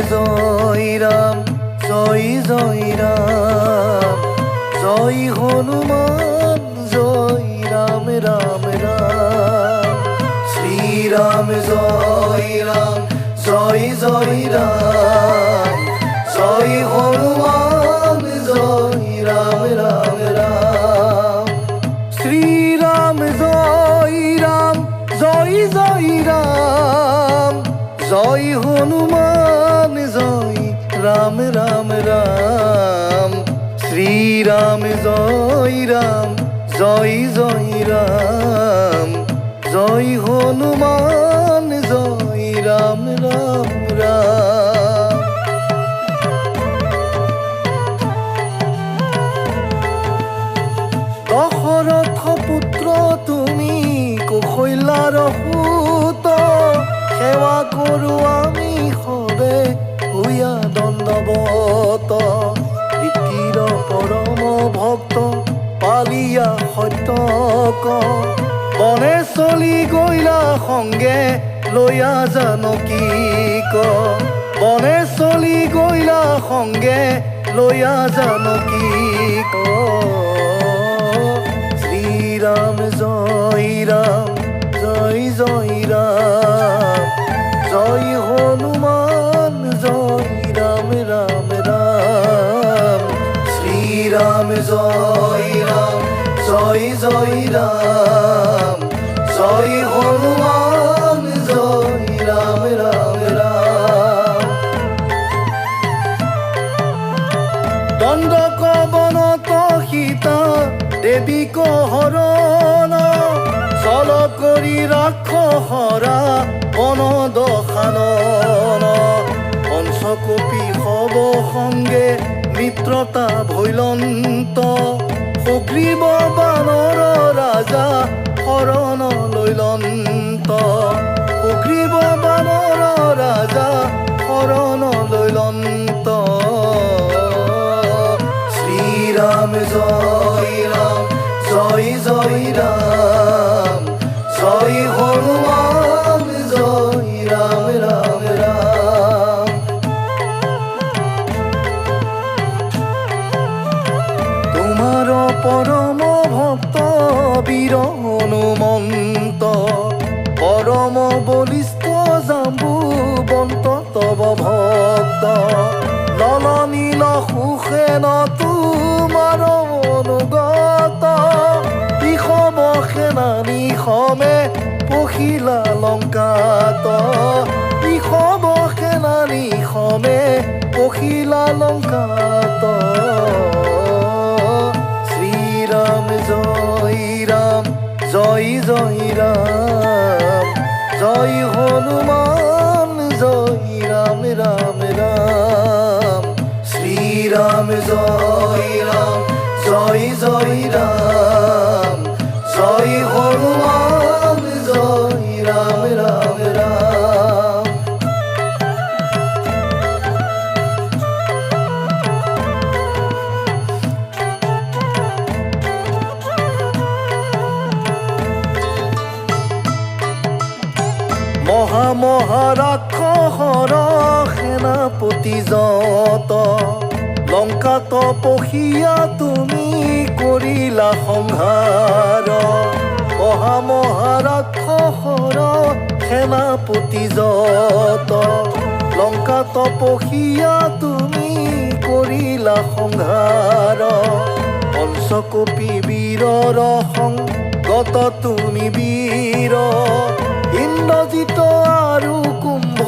জয় রাম জয় জয় রাম জয় হনুমান জয় রাম রাম রাম শ্রীরাম জয় রাম জয় জয় রাম জয় হনুমান জয় রাম রাম রাম শ্রীরাম জয় রাম জয় জয় রাম জয় হনুমান জয় রাম রাম রাম শ্রীরাম জয় রাম জয় জয় রাম জয় হনুমান জয় রাম রাম রাম দশৰথ পুত্ৰ তুমি কৌশল্যাৰ সুত সেৱা কৰোঁ আমি সবে ভূঞা দণ্ডৱত প্ৰীতিৰ পৰম ভক্ত পালিয়া সত্যক বনে চলি গৈলা সংগে লৈয়া জানকীক বনে চলি গৈলা সংগে লৈয়া জানকীক শ্রীরাম জয় রাম জয় জয় রাম জয় হনুমান জয় রাম রাম রাম শ্রীরাম জয় রাম জয় জয় রাম জয় হনুমান জয় রাম রাম রাম দণ্ডক বনত সীতা দেৱীক হৰণ চল কৰি ৰাক্ষসৰা বন দশানন পঞ্চকপি সব সংগে মিত্ৰতা ভৈলন্ত সুগ্ৰীৱ বানৰ ৰাজা শৰণ লৈলন্ত সুগ্ৰীৱ বানৰ ৰাজা শৰণ লৈলন্ত শ্রীরাম জয় রাম জয় জয় রাম জয় হনুমান জয় রাম রাম রাম তোমার পরম ভক্ত বীর হনুমন্ত পরম বলিষ্ঠ জাম্বুবন্ত তব ভক্ত নল নীল সুখেন তোমাৰ অনুগত বিষম সেনানী সমে পখিলা লংকাত বিষম সেনানী সমে পখিলা লংকাত শ্রীরাম জয় রাম জয় জয় রাম জয় হনুমান জয় রাম রাম রাম শ্রীরাম জয় রাম জয় জয় রাম জয় হনুমান জয় রাম রাম রাম মহা মহা ৰাক্ষসৰ সেনাপতি যত লংকা তপসিয়া তুমি কৰিলা সংহাৰ মহা মহা ৰাক্ষসৰ সেনাপতি যত লংকা তপসিয়া তুমি কৰিলা সংহাৰ পঞ্চকপি বীৰৰ সংগত তুমি বীৰ ইন্দ্ৰজিত আৰু কুম্ভ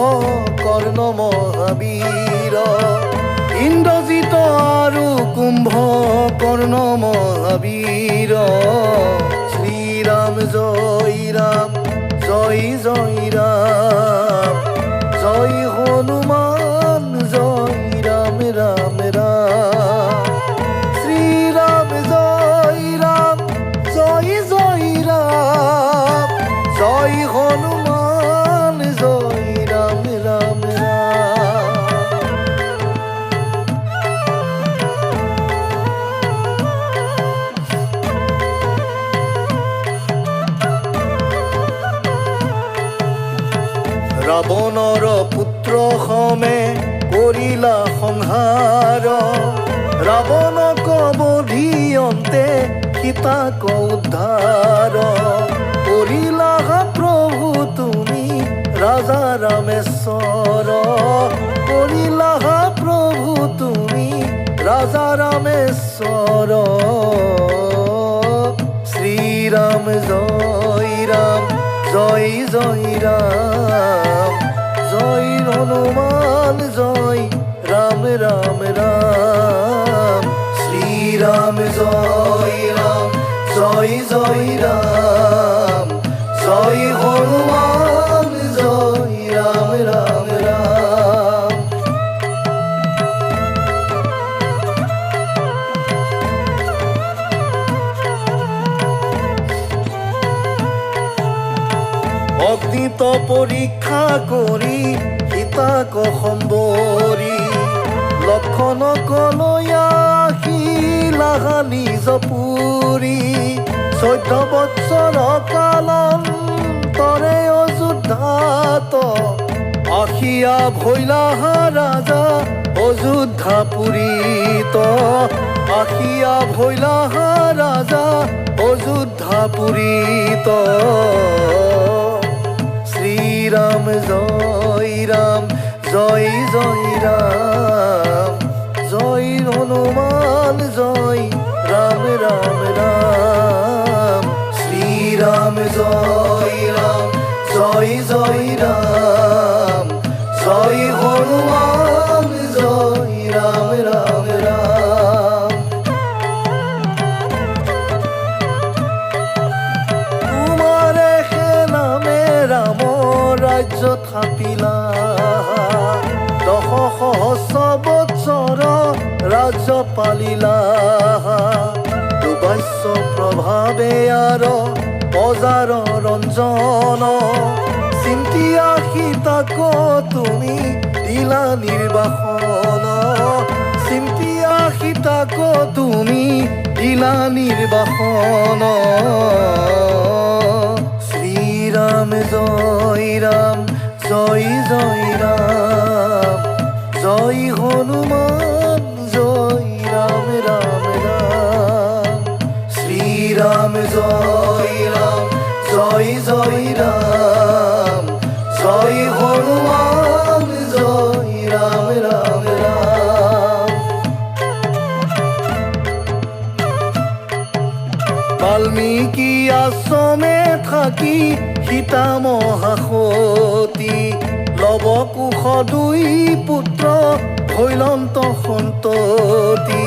কৰ্ণ মহাবীৰ ইন্দ্ৰজিত আৰু কুম্ভ কৰ্ণ মহাবীৰ শ্রীরাম জয় রাম জয় জয় রাম জয় হনুমান জয় রাম রাম রাম শ্রীরাম জয় রাম জয় জয় রাম জয় হনুমান জয় রাম রাম রাম ৰাৱণৰ পুত্ৰ সমে কৰিলা সংহাৰ ৰাৱণক বধি অন্তে সীতাক উদ্ধাৰ কৰিলা প্ৰভু তুমি ৰাজা ৰামেশ্বৰ কৰিলা প্ৰভু তুমি ৰাজা ৰামেশ্বৰ শ্ৰীৰাম জয় ৰাম জয় জয় ৰাম জয় হনুমান জয় রাম রাম রাম শ্রীরাম জয় রাম জয় জয় রাম জয় হনুমান জয় রাম রাম রাম অগ্নিত পরীক্ষা করি সীতাক সম্বৰী লক্ষণক লৈ আহিলা নিজ পুৰী 14 বৎসৰ কালন্তৰে অযোধ্যাত আহিয়া ভৈলা ৰাজা অযোধ্যাপুৰীত আহিয়া ভৈলা ৰাজা অযোধ্যাপুৰীত শ্রীরাম জয় রাম জয় জয় রাম জয় হনুমান জয় রাম রাম রাম শ্রীরাম জয় রাম জয় জয় রাম জয় হনুমান জয় রাম রাম রাম তোমারে হে নামে রাম রাজ্য থাপিলা 10 সহস্র বৎসর রাজ্য পালিলা দুবাস্য প্রভাবে আর অজার রঞ্জন চিন্তিয়া সীতাক তুমি দিলা নির্বাসন চিন্তিয়া সীতাক তুমি দিলা নির্বাসন শ্রীরাম জয় রাম জয় জয় রাম জয় হনুমান জয় রাম রাম রাম শ্রীরাম জয় রাম জয় জয় রাম জয় হনুমান জয় রাম রাম রাম বাল্মীকি আশ্রমে থাকি সীতা মহাসতী লৱ কুশ 2 পুত্ৰ হৈলন্ত সন্ততি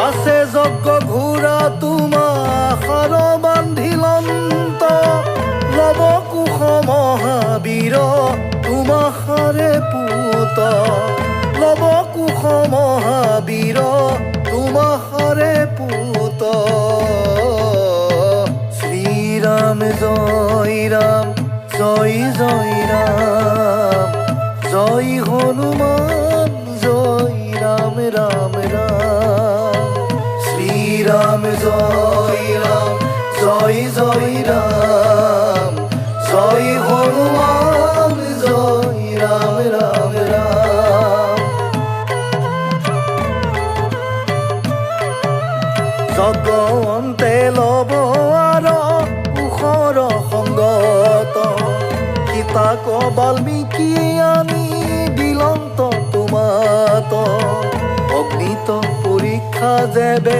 আছে যজ্ঞ ঘোৰা তোমাৰ বান্ধিলন্ত লৱ কুশ মহাবীৰ তোমাৰে পুত লৱ কুশ মহাবীৰ তোমাৰে পুত শ্রীরাম জয় রাম জয় জয় রাম জয় হনুমান জয় রাম রাম রাম শ্রীরাম জয় রাম জয় জয় রাম জয় হনুমান জয় রাম রাম রাম যজ্ঞ অন্তে লব সংগত সীতাক বাল্মীকি আনি দিলন্ত তোমাত অগ্নিত পৰীক্ষা যেবে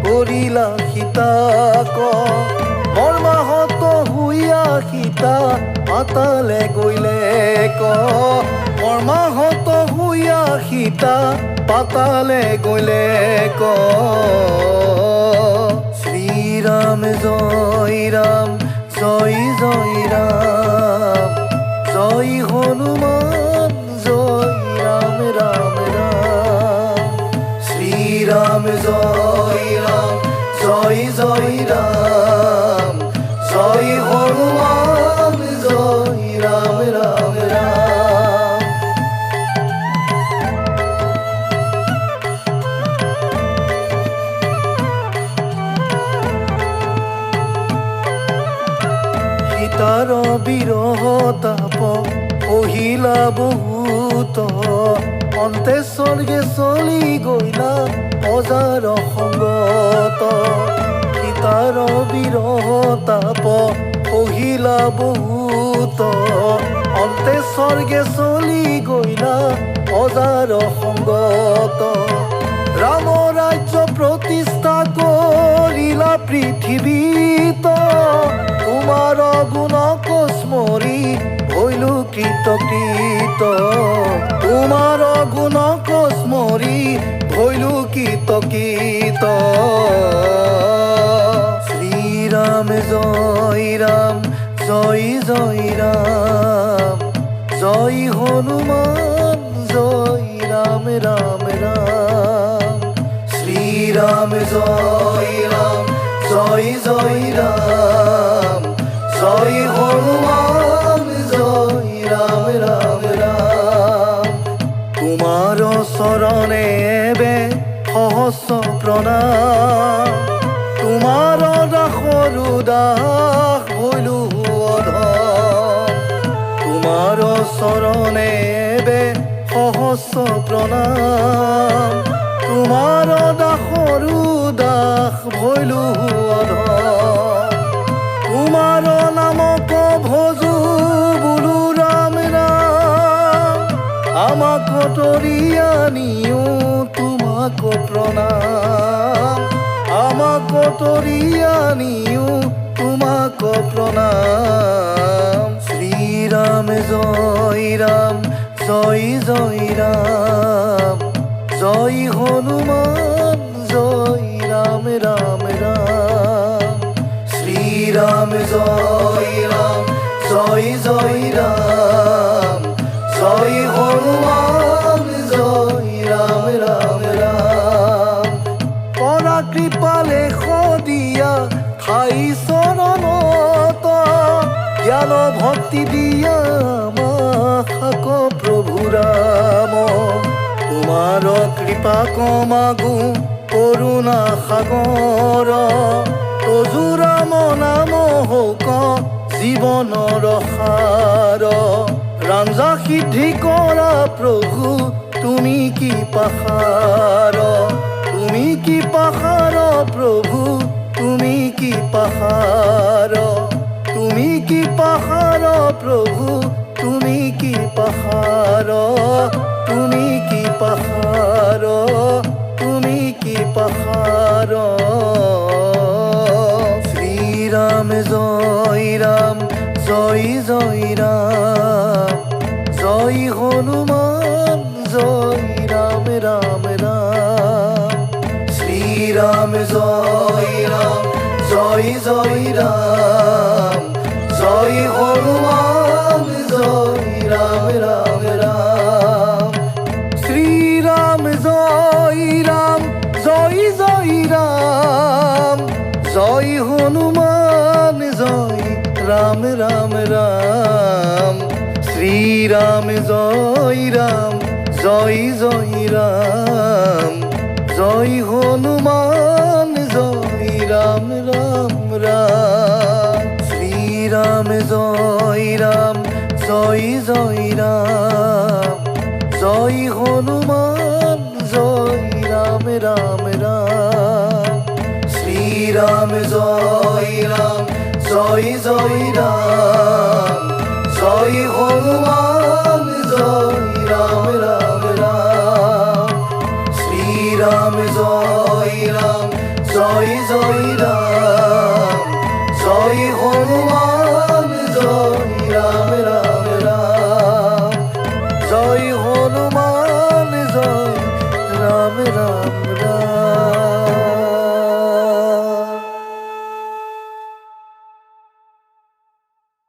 কৰিলা সীতাক মৰ্মাহত হুইয়া সীতা পাতালে গইলে মৰ্মাহত হুইয়া সীতা পাতালে গইলে শ্রীরাম জয় রাম জয় জয় রাম জয় হনুমান জয় রাম রাম রাম শ্রীরাম জয় রাম জয় জয় রাম জয় হনুমান জয় রাম রাম রাম সীতাৰ বিৰহ তাপ সহিলা বহুত অন্তে স্বৰ্গে চলি গইলা অজাৰ সংগত সীতাৰ বিৰহ তাপ কহিলা বহুত অন্তে স্বৰ্গে চলি গইলা অজাৰ সংগত ৰাম ৰাজ্য প্ৰতিষ্ঠা কৰিলা পৃথিৱীত তোমাৰ গুণ কস্মৰি হইলু কৃতকৃত তোমাৰ গুণ কস্মৰি হইলু কৃতকৃত শ্রীরাম জয় রাম জয় জয় রাম জয় হনুমান জয় রাম রাম রাম শ্রীরাম জয় রাম জয় জয় রাম জয় হনুমান জয় রাম রাম রাম তোমার শরণে এবে সহস্র প্রণাম তোমার দাসৰু দাস হইলু অধম তোমাৰ শৰণে এবে সহস্ৰ প্ৰণাম তোমাৰ দাসৰু দাস হইলু অধম তোমার নামক ভজু বুলু রাম রাম আমাক তরিয়া নিও তোমাক প্রণাম আমাক তরিয়া নিও তোমাক প্রণাম শ্রীরাম জয় রাম জয় জয় রাম জয় হনুমান জয় রাম রাম রাম শ্রীরাম জয় রাম জয় জয় রাম জয় হনুমান জয় রাম রাম রাম কৰা কৃপালে দিয়া ঠাই চৰণত জ্ঞান ভক্তি দিয়া আমাক প্ৰভু ৰাম তোমাৰ কৃপা কমাগু কৰুণা সাগৰ তজু ৰাম নাম হৌক জীৱনৰ সাৰ ৰাঞ্জা সিদ্ধি কৰা প্ৰভু তুমি কি পাহাৰ তুমি কি পাহাৰ প্ৰভু তুমি কি পাহাৰ তুমি কি পাহাৰ প্ৰভু তুমি কি পাহাৰ তুমি কি পাহাৰ তুমি কি পাহাৰ শ্রীরাম জয় রাম জয় জয় রাম জয় হনুমান জয় রাম রাম রাম শ্রীরাম জয় রাম জয় জয় রাম জয় হনুমান জয় রাম রাম রাম শ্রীরাম জয় রাম জয় জয় রাম জয় হনুমান জয় রাম রাম রাম শ্রীরাম জয় রাম জয় জয় রাম জয় হনুমান জয় রাম রাম রাম শ্রীরাম জয় রাম জয় জয় রাম জয় হনুমান জয় রাম রাম রাম শ্রীরাম জয় রাম জয় জয় রাম জয় হনুমান জয় রাম রাম রাম শ্রীরাম জয় রাম জয় জয় রাম জয় হনুমান জয় রাম